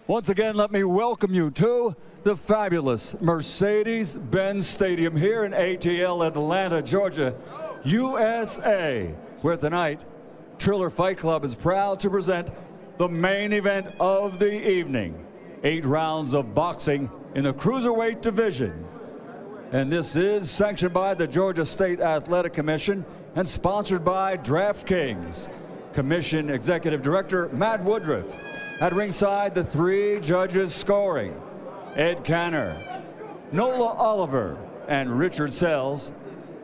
Once again, let me welcome you to the fabulous Mercedes-Benz Stadium here in ATL, Atlanta, Georgia, USA, where tonight, Triller Fight Club is proud to present the main event of the evening. 8 rounds of boxing in the cruiserweight division. And this is sanctioned by the Georgia State Athletic Commission and sponsored by DraftKings. Commission Executive Director Matt Woodruff. At ringside, the 3 judges scoring: Ed Canner, Nola Oliver, and Richard Sells.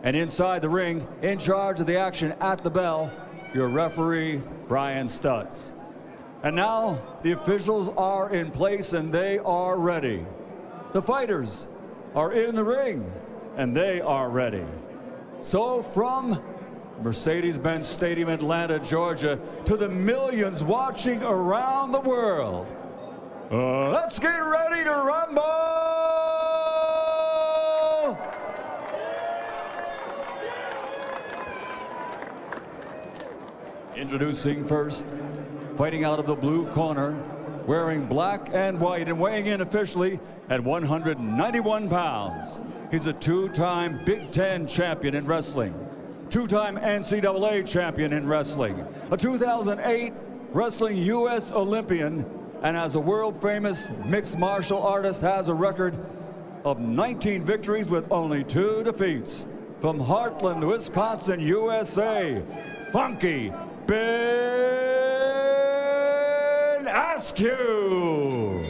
And inside the ring, in charge of the action at the bell, your referee, Brian Stutz. And now, the officials are in place and they are ready. The fighters are in the ring and they are ready. So from Mercedes-Benz Stadium, Atlanta, Georgia, to the millions watching around the world, let's get ready to rumble! Introducing first, fighting out of the blue corner, wearing black and white and weighing in officially at 191 pounds. He's a 2-time Big Ten champion in wrestling, 2-time NCAA champion in wrestling, a 2008 Wrestling U.S. Olympian, and as a world-famous mixed martial artist has a record of 19 victories with only 2 defeats. From Heartland, Wisconsin, USA, Funky Ben Askren.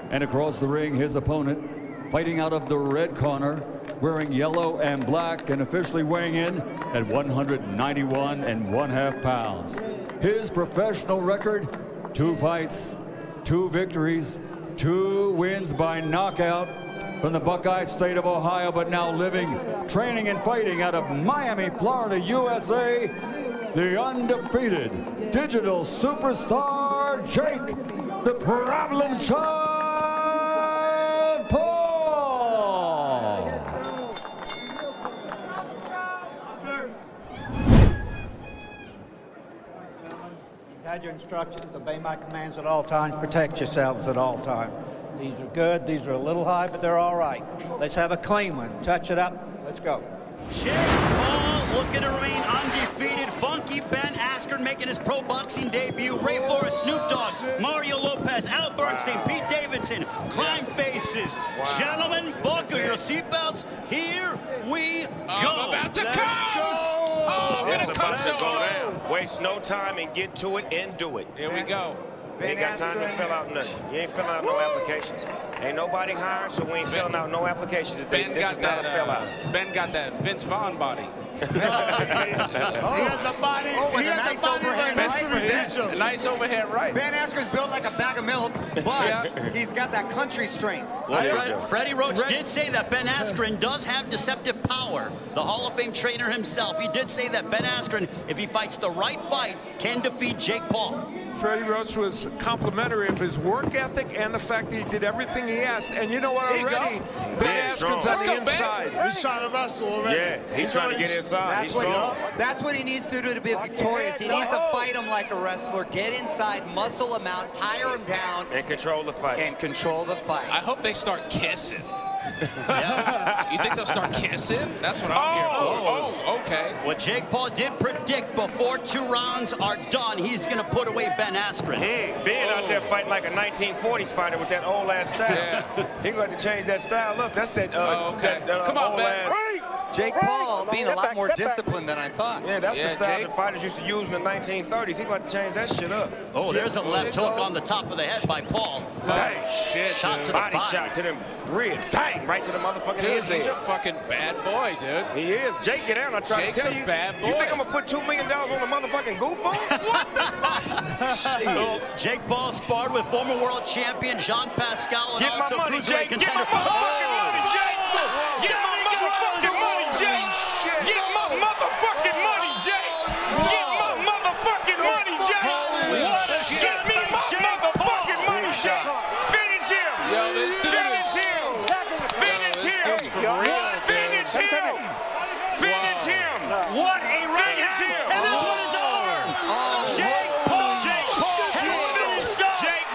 And across the ring, his opponent, fighting out of the red corner, wearing yellow and black and officially weighing in at 191 1/2 pounds. His professional record: 2 fights, 2 victories, 2 wins by knockout. From the Buckeye State of Ohio, but now living, training, and fighting out of Miami, Florida, USA, the undefeated digital superstar, Jake the Problem Child Paul. You've had your instructions, obey my commands at all times, protect yourselves at all times. These are good, these are a little high, but they're all right. Let's have a clean one. Touch it up, let's go. Jake Paul looking to remain undefeated. Funky Ben Askren making his pro boxing debut. Ray Forrest, Snoop Dogg, Mario Lopez, Al Bernstein, Pete Davidson, Crime Faces. Gentlemen, buckle your seatbelts. Here we go. I'm about to come. Oh, I'm It's gonna about to come go down. Waste no time and get to it and do it. Here we go. You ain't got time to fill out nothing. You ain't filling out no applications. Ain't nobody hired, so we ain't filling out no applications. Ben This got is not a fill out. Ben got that Vince Vaughn body. He has the body. He has the body like Mr. Ridiculous. A nice overhead right. Ben Askren's built like a bag of milk, but he's got that country strength. Freddie Roach did say that Ben Askren does have deceptive power. The Hall of Fame trainer himself, he did say that Ben Askren, if he fights the right fight, can defeat Jake Paul. Freddie Roach was complimentary of his work ethic and the fact that he did everything he asked. And you know what, already, Ben Askren's on the inside. He's trying to wrestle already. Yeah, he's trying to get inside. He's strong. That's what he needs to do to be victorious. He needs to fight him like a wrestler, get inside, muscle him out, tire him down, And control the fight. and control the fight. I hope they start kissing. Yeah. You think they'll start kissing? That's what I'm here for. Oh, okay. What Jake Paul did predict before 2 rounds are done, he's going to put away Ben Askren. He ain't been out there fighting like a 1940s fighter with that old ass style. Yeah. He going to change that style up. That's that, okay. Come on, old Ben. ass. Jake Paul being a lot more disciplined than I thought. Yeah, that's the style Jake. that fighters used to use in the 1930s. He's going to change that shit up. Oh, there's a left hook on the top of the head by Paul. Dang. Shit, Shot dude. to the Body body. shot to them ribs. Bang! Right to the motherfucking Dude, head. he's a fucking bad boy, dude. He is. Jake, get out. I try Jake's to tell a you. bad You boy. think I'm going to put $2 million on a motherfucking goofball? What the fuck? Oh, Jake Paul sparred with former world champion Jean Pascal and Get my also money, cruiserweight Jake. Get my contender. motherfucking money, Jake. Get my motherfucking money, Jake. Get my motherfucking money, Jake. Get my motherfucking money, Jake. Get me my motherfucking money, Jake. Finish him. Yo, let's do Finish this. him. Finish him. Finish him. Finish him. What a round! Finish him. And this one is over. Jake Paul has finished up. Jake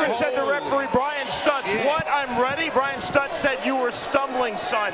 Askren said to referee Brian Stutz, "What? I'm ready." Brian Stutz said, "You were stumbling, son."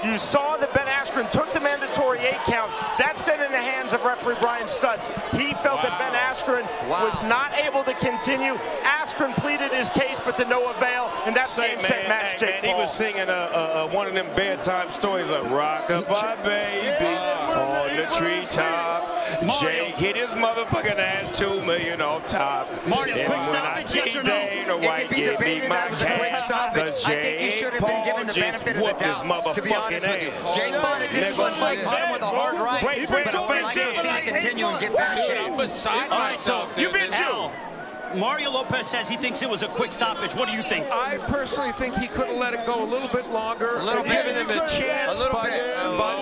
You saw that Ben Askren took the mandatory 8 count. That's then in the hands of referee Brian Stutz. He felt that Ben Askren was not able to continue. Askren pleaded his case, but to no avail, and that's game, set, match, Jake Paul. He was singing one of them bedtime stories like "Rock-a-bye Baby" on the treetop. Jake hit his motherfucking ass 2 million off top. Mario, quick stoppage, yes or no? Dana White give me my cash. I think he should have been given the benefit of the doubt, to be honest with you. Jake Paul just won Mike caught him with a hard right, but I would like to see it continue and give Ben a chance. All right, so you've been Mario Lopez says he thinks it was a quick stoppage. What do you think? I personally think he could have let it go a little bit longer, given him a chance, but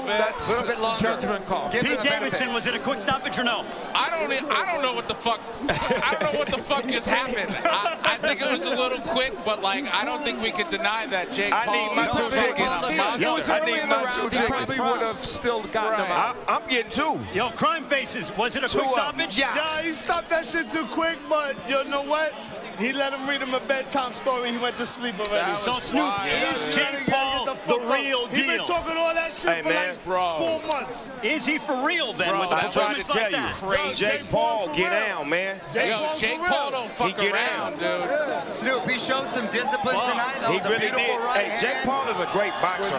that's a judgment call. Pete Davidson, was it a quick stoppage or no? I don't know what the fuck. I don't know what the fuck just happened. I think it was a little quick, but like I don't think we could deny that Jake Paul. I need my 2 tickets. I need my 2 tickets. He probably would have still gotten him out. I'm getting 2. Yo, Crime Faces, was it a quick stoppage? Yeah, he stopped that shit too quick, but you know what? He let him read him a bedtime story. He went to sleep already. So Snoop, is Jake Paul the real deal? He been talking all that shit for like 4 months. Is he for real then with the I'm trying to tell you, Jake Paul, get down, man. Jake Paul don't fuck around, dude. Snoop, he showed some discipline tonight. That was a beautiful right hand. Jake Paul is a great boxer.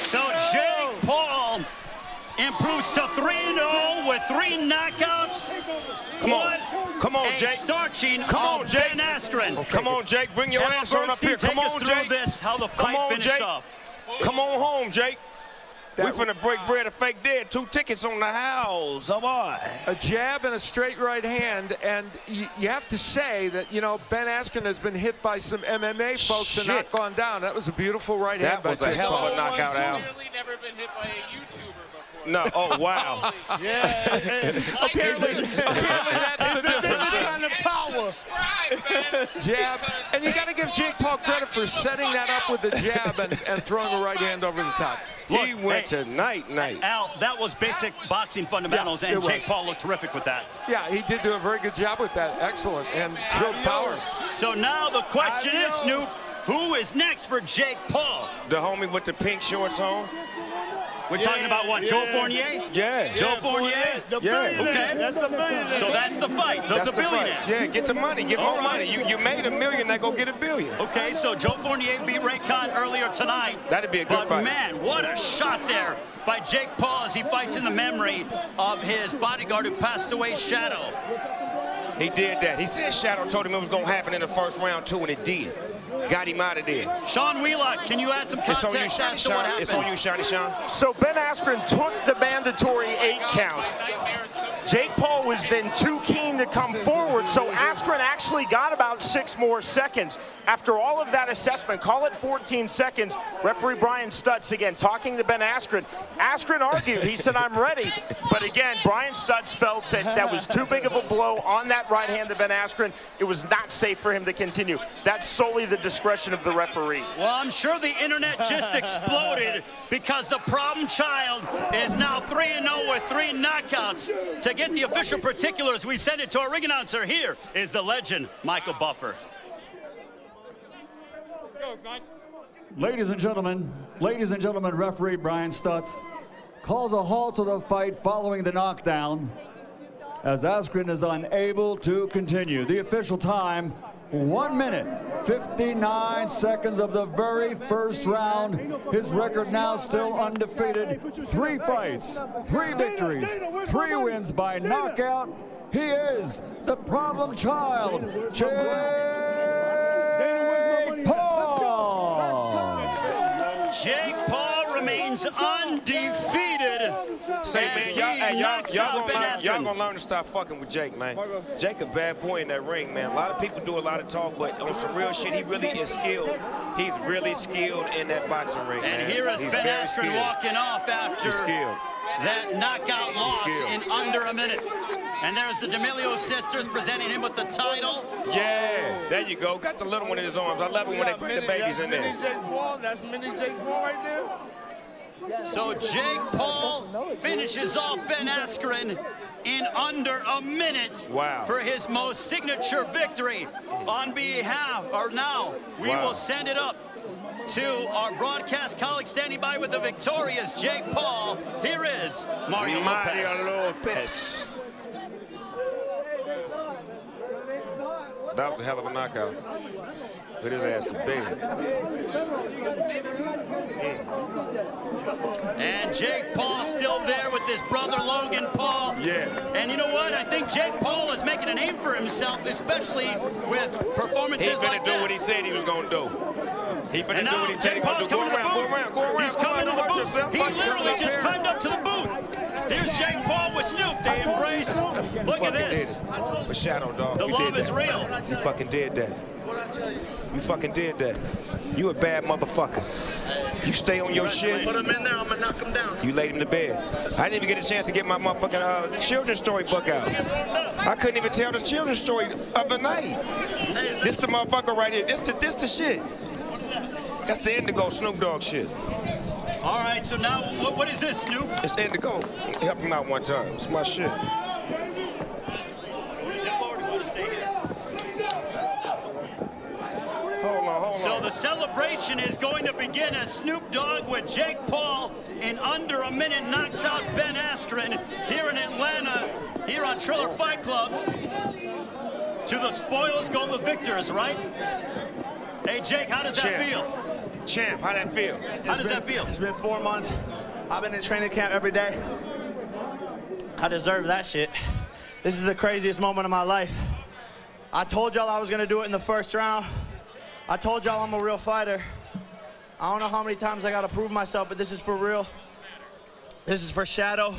So Jake Paul improves to 3-0 with 3 knockouts. Come on, Jake. Starching Come on, Jake. Ben Askren. Okay. Come on, Jake. Bring your ass on up here. Come on, Jake. This, how the fight finished off. Come on home, Jake. We finna break bread and fake dead. 2 tickets on the house. Oh, boy. A jab and a straight right hand, and you have to say that, you know, Ben Askren has been hit by some MMA folks and not gone down. That was a beautiful right hand by Jake Paul. That was a hell of a knockout, Al. I've really never been hit by a YouTuber before. No, oh, wow. Apparently that's the difference. Kind of power. Jab, and you got to give Jake Paul credit for setting that up with the jab and throwing a right hand over the top. He went to night. Al, that was basic boxing fundamentals, and Jake Paul looked terrific with that. Yeah, he did do a very good job with that. Excellent. And showed power. So now the question is, Snoop, who is next for Jake Paul? The homie with the pink shorts on. We're talking about what, Joe Fournier? Yeah. Joe Fournier? The billionaire. Okay. That's the billionaire. So that's the fight, the billionaire. Yeah, get the money, get more money. You made $1 million, now go get $1 billion. Okay, so Joe Fournier beat Ray Khan earlier tonight. That'd be a good fight. But man, what a shot there by Jake Paul as he fights in the memory of his bodyguard who passed away, Shadow. He did that. He said Shadow told him it was going to happen in the first round, too, and it did. Got him out of there. Sean Wheelock, can you add some context as to what happened? It's on you, Shiny Sean. So Ben Askren took the mandatory 8 count. Jake Paul was then too keen to come forward, so Askren actually got about 6 more seconds. After all of that assessment, call it 14 seconds, referee Brian Stutz again talking to Ben Askren. Askren argued, he said, "I'm ready." But again, Brian Stutz felt that that was too big of a blow on that right hand to Ben Askren. It was not safe for him to continue. That's solely the discretion of the referee. Well, I'm sure the internet just exploded because the problem child is now 3-0 with 3 knockouts. To get the official particulars, we send it to our ring announcer. Here is the legend, Michael Buffer. Ladies and gentlemen, referee Brian Stutz calls a halt to the fight following the knockdown as Askren is unable to continue. The official time, 1 minute, 59 seconds of the very first round. His record now still undefeated. 3 fights, 3 victories, 3 wins by knockout. He is the problem child, Jake Paul. Jake Paul remains undefeated. Say, man, y'all gonna learn to stop fucking with Jake, man. Jake a bad boy in that ring, man. A lot of people do a lot of talk, but on some real shit, he really is skilled. He's really skilled in that boxing ring, And man. here is He's Ben very Askren skilled. walking off after He's skilled. that knockout loss in under a minute. And there's the D'Amelio sisters presenting him with the title. Yeah, there you go. Got the little one in his arms. I love it when they put the babies in there. Mini Jake Paul. That's mini Jake Paul right there. So Jake Paul finishes off Ben Askren in under a minute for his most signature victory. On behalf, or now, we will send it up to our broadcast colleague standing by with the victorious Jake Paul. Here is Mario Lopez. That was a hell of a knockout. Put his ass to bed. And Jake Paul still there with his brother Logan Paul. Yeah. And you know what? I think Jake Paul is making a name for himself, especially with performances like this. He's gonna do what he said he was gonna do. He's gonna do what he said he was gonna do. Go around. He's coming to the booth. He literally just climbed up to the booth. Here's Jake Paul with Snoop. They embrace. Look at this. For Shadow, dog. The love is real. You fucking did that. You fucking did that. You a bad motherfucker. You stay on your shit. Put him in there, I'm gonna knock him down. You laid him to bed. I didn't even get a chance to get my motherfucking children's story book out. I couldn't even tell the children's story of the night. This the motherfucker right here. This the shit. That's the Indigo Snoop Dogg shit. All right, so now what is this, Snoop? It's Indigo. Help him out one time. It's my shit. So the celebration is going to begin as Snoop Dogg with Jake Paul in under a minute knocks out Ben Askren here in Atlanta, here on Triller Fight Club. To the spoils go the victors, right? Hey, Jake, how does that feel? Champ, how that feel? How does that feel? It's been 4 months. I've been in training camp every day. I deserve that shit. This is the craziest moment of my life. I told y'all I was gonna do it in the first round. I told y'all I'm a real fighter. I don't know how many times I gotta prove myself, but this is for real. This is for Shadow.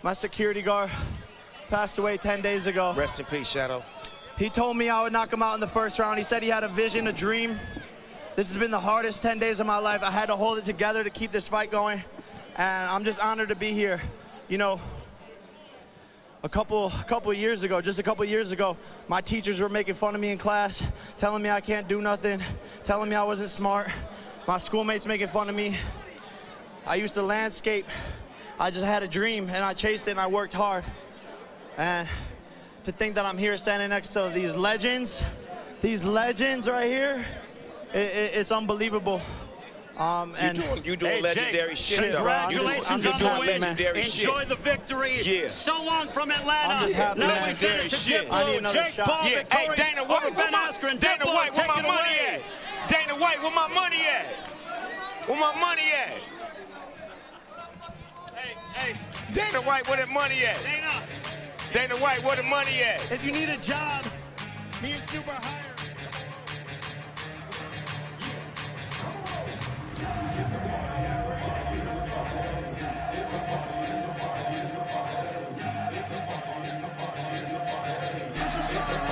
My security guard passed away 10 days ago. Rest in peace, Shadow. He told me I would knock him out in the first round. He said he had a vision, a dream. This has been the hardest 10 days of my life. I had to hold it together to keep this fight going. And I'm just honored to be here. You know, a couple years ago, just a couple years ago, my teachers were making fun of me in class, telling me I can't do nothing, telling me I wasn't smart. My schoolmates making fun of me. I used to landscape. I just had a dream and I chased it and I worked hard. And to think that I'm here standing next to these legends right here, it's unbelievable. And you doing legendary shit. Congratulations on the win. Enjoy the victory. Yeah. So long from Atlanta. Now we send it to Diplo. Jake Paul victorious over Ben Askren. Dana White, where my money at? Dana White, where my money at? Where my money at? Hey. Dana White, where the money at? Dana. Dana White, where the money at? If you need a job, me and Snoop are hiring.